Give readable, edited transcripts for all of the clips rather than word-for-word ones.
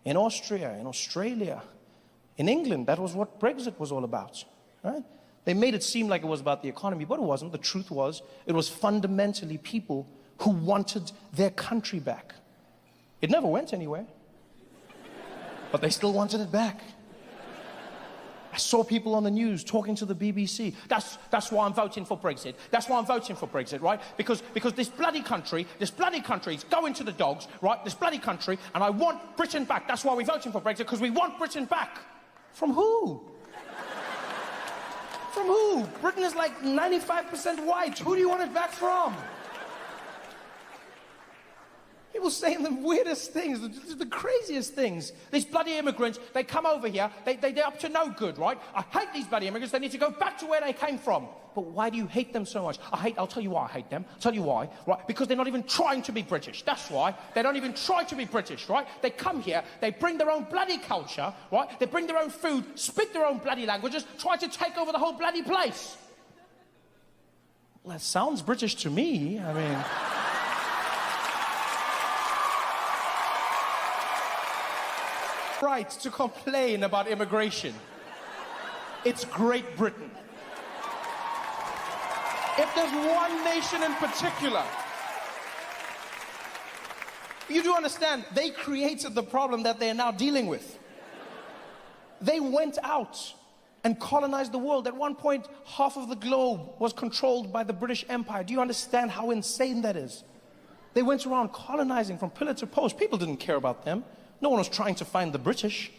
in Austria, in Australia, in England. That was what Brexit was all about, right? They made it seem like it was about the economy, but it wasn't. The truth was, it was fundamentally people who wanted their country back. It never went anywhere, but they still wanted it back. I saw people on the news talking to the BBC. That's why I'm voting for Brexit. That's why I'm voting for Brexit, right? Because this bloody country is going to the dogs, right? This bloody country, and I want Britain back. That's why we're voting for Brexit, because we want Britain back. From who? From who? Britain is like 95% white. Who do you want it back from? People saying the weirdest things, the craziest things. These bloody immigrants, they come over here, they're up to no good, right? I hate these bloody immigrants, they need to go back to where they came from. But why do you hate them so much? I'll tell you why I hate them. I'll tell you why, right? Because they're not even trying to be British. That's why. They don't even try to be British, right? They come here, they bring their own bloody culture, right? They bring their own food, speak their own bloody languages, try to take over the whole bloody place. Well, that sounds British to me. I mean... right to complain about immigration. It's Great Britain. If there's one nation in particular, you do understand, they created the problem that they are now dealing with. They went out and colonized the world. At one point, half of the globe was controlled by the British Empire. Do you understand how insane that is? They went around colonizing from pillar to post. People didn't care about them. No one was trying to find the British.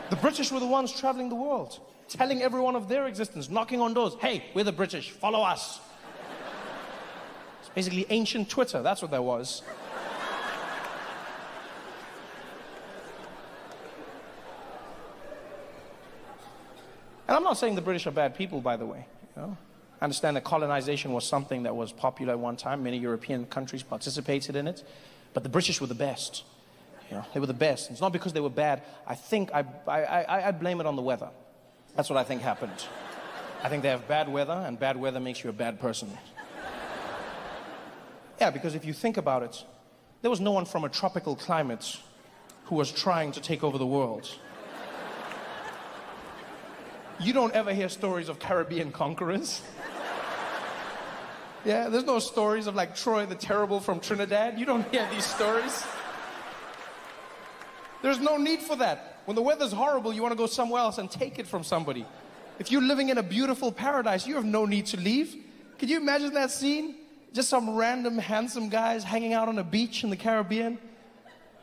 The British were the ones traveling the world, telling everyone of their existence, knocking on doors. Hey, we're the British, follow us. It's basically ancient Twitter, that's what that was. And I'm not saying the British are bad people, by the way. You know? I understand that colonization was something that was popular at one time. Many European countries participated in it. But the British were the best. You know, they were the best. It's not because they were bad. I think I blame it on the weather. That's what I think happened. I think they have bad weather, and bad weather makes you a bad person. Yeah, because if you think about it, there was no one from a tropical climate who was trying to take over the world. You don't ever hear stories of Caribbean conquerors. Yeah, there's no stories of like Troy the Terrible from Trinidad. You don't hear these stories. There's no need for that. When the weather's horrible, you want to go somewhere else and take it from somebody. If you're living in a beautiful paradise, you have no need to leave. Can you imagine that scene? Just some random handsome guys hanging out on a beach in the Caribbean.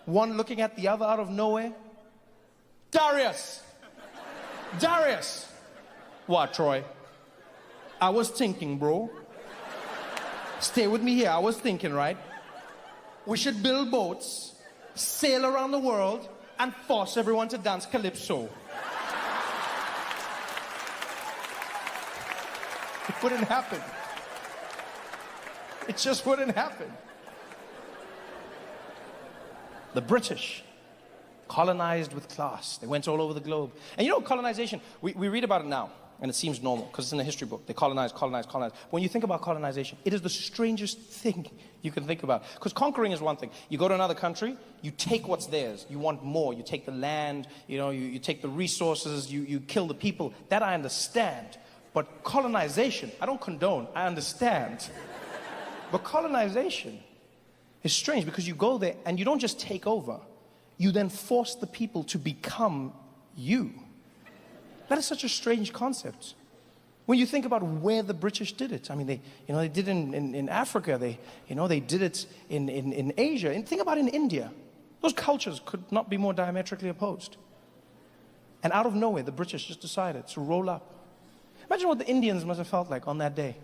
One looking at the other out of nowhere. Darius! Darius! What, Troy? I was thinking, bro. Stay with me here, I was thinking, right? We should build boats, sail around the world, and force everyone to dance calypso. It wouldn't happen. It just wouldn't happen. The British colonized with class. They went all over the globe. And you know, colonization, we read about it now. And it seems normal, because it's in a history book. They colonize. When you think about colonization, it is the strangest thing you can think about. Because conquering is one thing. You go to another country, you take what's theirs. You want more. You take the land, you know, you take the resources, you kill the people. That I understand. But colonization, I don't condone, I understand. But colonization is strange, because you go there and you don't just take over. You then force the people to become you. That is such a strange concept. When you think about where the British did it, I mean, they did it in Africa, they did it in Asia. And think about in India. Those cultures could not be more diametrically opposed. And out of nowhere, the British just decided to roll up. Imagine what the Indians must have felt like on that day.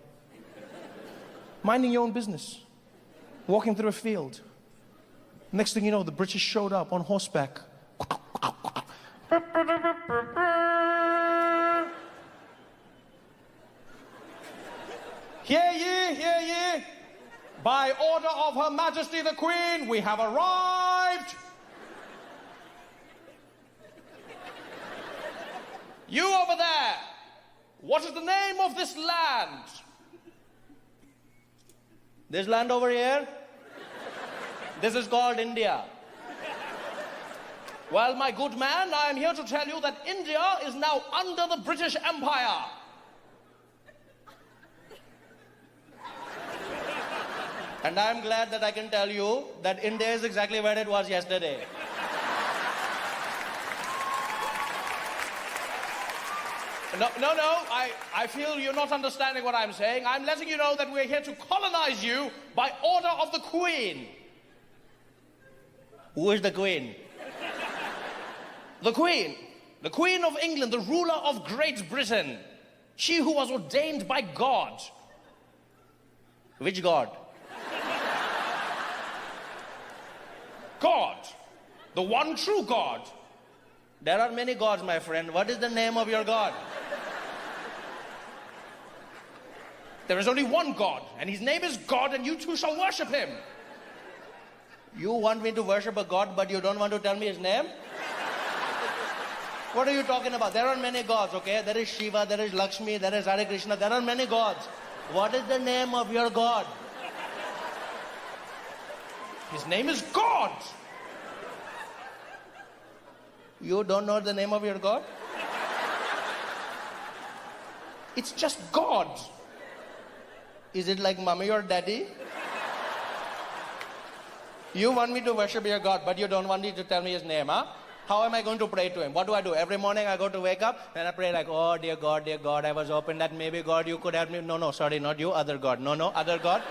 Minding your own business, walking through a field. Next thing you know, the British showed up on horseback. Hear ye, hear ye. By order of Her Majesty the Queen, we have arrived. You over there, what is the name of this land? This land over here? This is called India. Well, my good man, I am here to tell you that India is now under the British Empire. And I'm glad that I can tell you that India is exactly where it was yesterday. No, I feel you're not understanding what I'm saying. I'm letting you know that we're here to colonize you by order of the Queen. Who is the Queen? The Queen. The Queen of England, the ruler of Great Britain. She who was ordained by God. Which God? God. The one true God. There are many gods, my friend. What is the name of your God? There is only one God, and his name is God, and you too shall worship him. You want me to worship a God, but you don't want to tell me his name? What are you talking about? There are many gods, okay? There is Shiva, there is Lakshmi, there is Hare Krishna, there are many gods. What is the name of your God? His name is God. You don't know the name of your God? It's just God. Is it like mommy or daddy? You want me to worship your God, but you don't want me to tell me his name, huh? How am I going to pray to him? What do I do? Every morning I go to wake up and I pray like, oh, dear God, I was hoping that maybe God, you could help me. No, sorry, not you, other God. No, other God.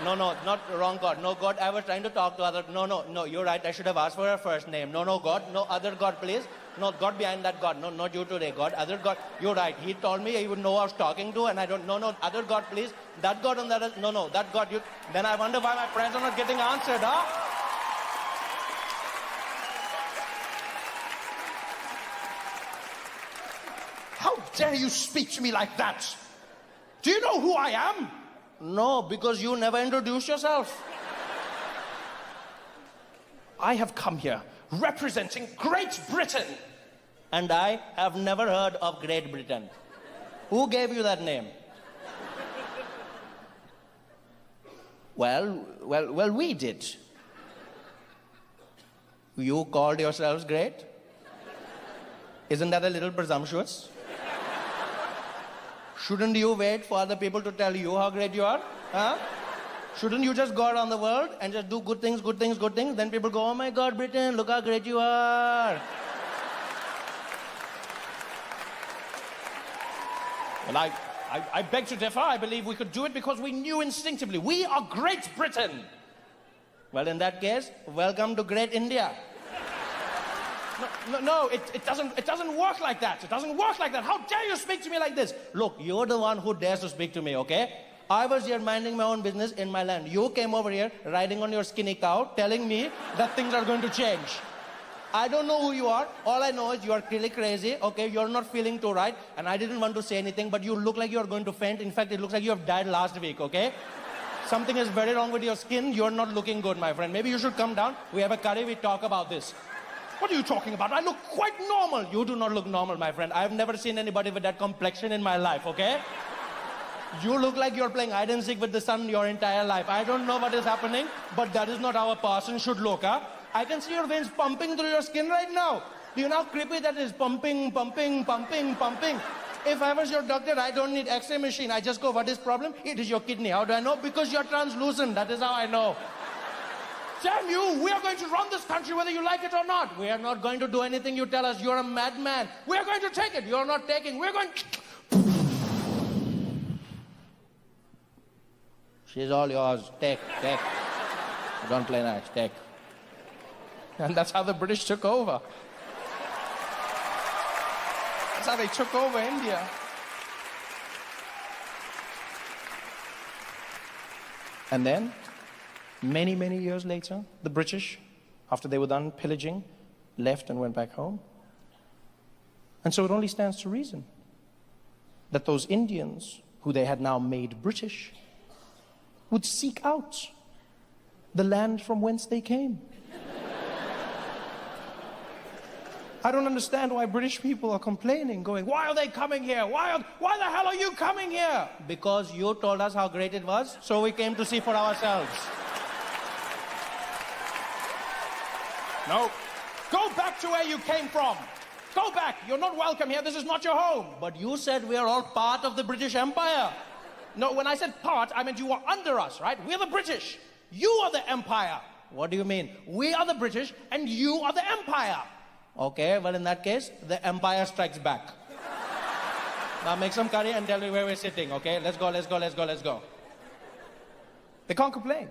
No, not wrong God. No, God, I was trying to talk to other. No, you're right. I should have asked for her first name. No, God. No, other God, please. No, God behind that God. No, not you today, God. Other God. You're right. He told me he would know who I was talking to, and I don't. No, other God, please. That God on that. No, that God. You. Then I wonder why my prayers are not getting answered, huh? How dare you speak to me like that? Do you know who I am? No, because you never introduced yourself. I have come here representing Great Britain. And I have never heard of Great Britain. Who gave you that name? Well, we did. You called yourselves great? Isn't that a little presumptuous? Shouldn't you wait for other people to tell you how great you are? Huh? Shouldn't you just go around the world and just do good things? Then people go, oh my God, Britain, look how great you are. Well, I beg to differ. I believe we could do it because we knew instinctively. We are Great Britain. Well, in that case, welcome to Great India. No, it doesn't work like that. It doesn't work like that. How dare you speak to me like this? Look, you're the one who dares to speak to me, okay? I was here minding my own business in my land. You came over here riding on your skinny cow, telling me that things are going to change. I don't know who you are. All I know is you are really crazy, okay? You're not feeling too right, and I didn't want to say anything, but you look like you're going to faint. In fact, it looks like you have died last week, okay? Something is very wrong with your skin. You're not looking good, my friend. Maybe you should come down. We have a curry. We talk about this. What are you talking about? I look quite normal. You do not look normal, my friend. I've never seen anybody with that complexion in my life, okay? You look like you're playing hide and seek with the sun your entire life. I don't know what is happening, but that is not how a person should look, huh? I can see your veins pumping through your skin right now. Do you know how creepy that is? Pumping. If I was your doctor, I don't need X-ray machine. I just go, what is problem? It is your kidney. How do I know? Because you're translucent. That is how I know. Damn you, we are going to run this country whether you like it or not. We are not going to do anything you tell us. You're a madman. We are going to take it. You're not taking. We're going... She's all yours. Take. Don't play nice. Take. And that's how the British took over. That's how they took over India. And then, many, many years later, the British, after they were done pillaging, left and went back home. And so it only stands to reason that those Indians, who they had now made British, would seek out the land from whence they came. I don't understand why British people are complaining, going, why are they coming here? Why the hell are you coming here? Because you told us how great it was, so we came to see for ourselves. No, Go back to where you came from. Go back. You're not welcome here. This is not your home. But you said we are all part of the British Empire. No, when I said part, I meant you are under us, right? We're the British. You are the empire. What do you mean? We are the British and you are the empire. Okay, well, in that case, the empire strikes back. Now make some curry and tell me where we're sitting, okay? Let's go, let's go, let's go, let's go. They can't complain.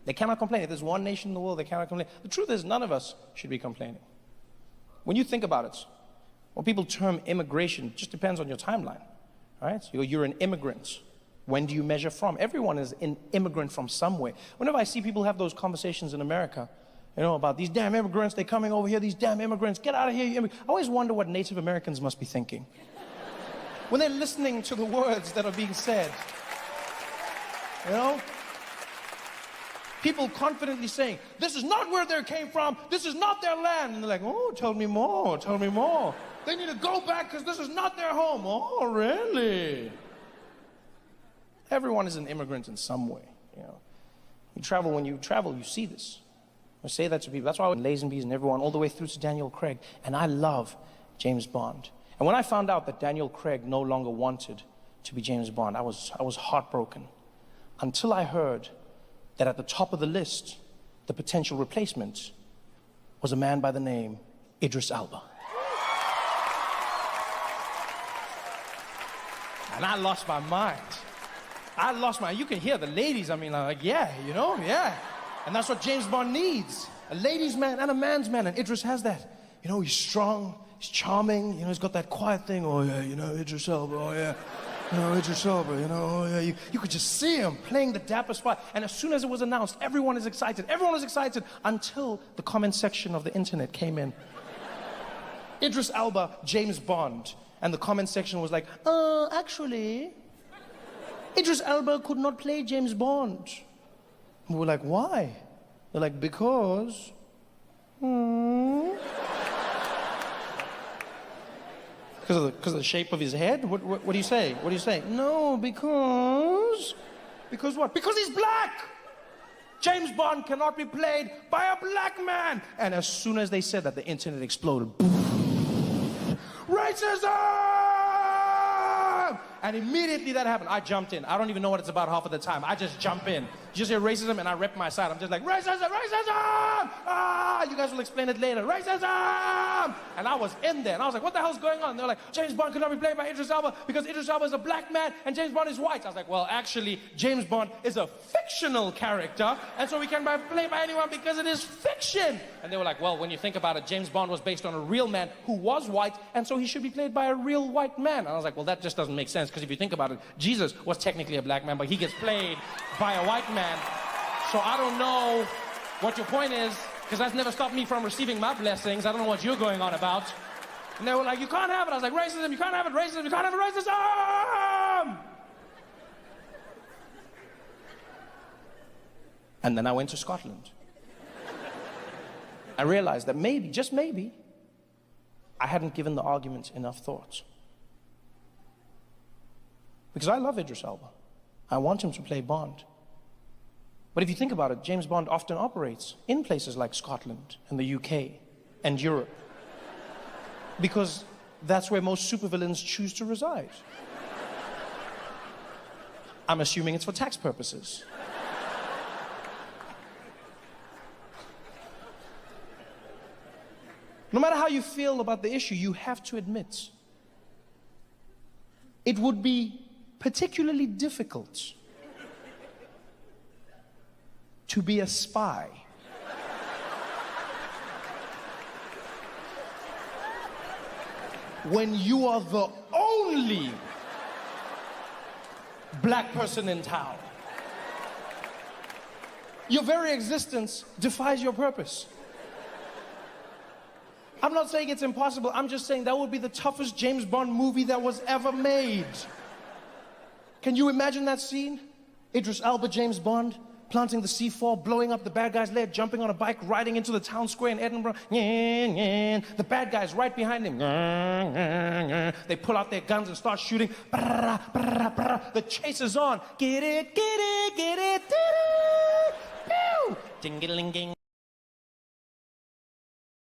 They cannot complain. If there's one nation in the world, they cannot complain. The truth is, none of us should be complaining. When you think about it, when people term immigration, it just depends on your timeline, right? You're an immigrant. When do you measure from? Everyone is an immigrant from somewhere. Whenever I see people have those conversations in America, you know, about these damn immigrants, they're coming over here, these damn immigrants, get out of here, you immigrants. I always wonder what Native Americans must be thinking when they're listening to the words that are being said. You know? People confidently saying, this is not where they came from, this is not their land. And they're like, oh, tell me more, tell me more. They need to go back because this is not their home. Oh, really? Everyone is an immigrant in some way, you know. When you travel, you see this. I say that to people. That's why I went Lazenby's and everyone, all the way through to Daniel Craig. And I love James Bond. And when I found out that Daniel Craig no longer wanted to be James Bond, I was heartbroken. Until I heard that at the top of the list, the potential replacement was a man by the name Idris Elba. And I lost my mind. You can hear the ladies, I mean, like, yeah, you know, yeah. And that's what James Bond needs. A ladies' man and a man's man, and Idris has that. You know, he's strong, he's charming, you know, he's got that quiet thing. Oh yeah, you know, Idris Elba, oh yeah. You know, Idris Elba, you know, oh yeah. You could just see him playing the dapper spot. And as soon as it was announced, everyone is excited. Everyone was excited until the comment section of the internet came in. Idris Elba, James Bond. And the comment section was like, actually, Idris Elba could not play James Bond. And we were like, why? They're like, because... Because of the shape of his head? What do you say? What do you say? No, because... Because what? Because he's black! James Bond cannot be played by a black man! And as soon as they said that, the internet exploded. Racism! And immediately that happened. I jumped in. I don't even know what it's about half of the time. I just jump in. You just hear racism and I rep my side. I'm just like, racism, racism! Ah, you guys will explain it later. Racism! And I was in there and I was like, what the hell's going on? And they're like, James Bond cannot be played by Idris Elba because Idris Elba is a black man and James Bond is white. I was like, well, actually, James Bond is a fictional character and so we can play by anyone because it is fiction. And they were like, well, when you think about it, James Bond was based on a real man who was white and so he should be played by a real white man. And I was like, well, that just doesn't make sense because if you think about it, Jesus was technically a black man, but he gets played by a white man. So I don't know what your point is, because that's never stopped me from receiving my blessings. I don't know what you're going on about. And they were like, you can't have it. I was like, racism, you can't have it, racism, you can't have it, racism! And then I went to Scotland. I realized that maybe, just maybe, I hadn't given the argument enough thought. Because I love Idris Elba. I want him to play Bond. But if you think about it, James Bond often operates in places like Scotland and the UK and Europe. Because that's where most supervillains choose to reside. I'm assuming it's for tax purposes. No matter how you feel about the issue, you have to admit it would be particularly difficult to be a spy when you are the only black person in town. Your very existence defies your purpose. I'm not saying it's impossible, I'm just saying that would be the toughest James Bond movie that was ever made. Can you imagine that scene? Idris Elba, James Bond, planting the C4, blowing up the bad guy's leg, jumping on a bike, riding into the town square in Edinburgh. The bad guy's right behind him. They pull out their guns and start shooting. The chase is on. Get it, get it, get it. Ding-a-ling-ding.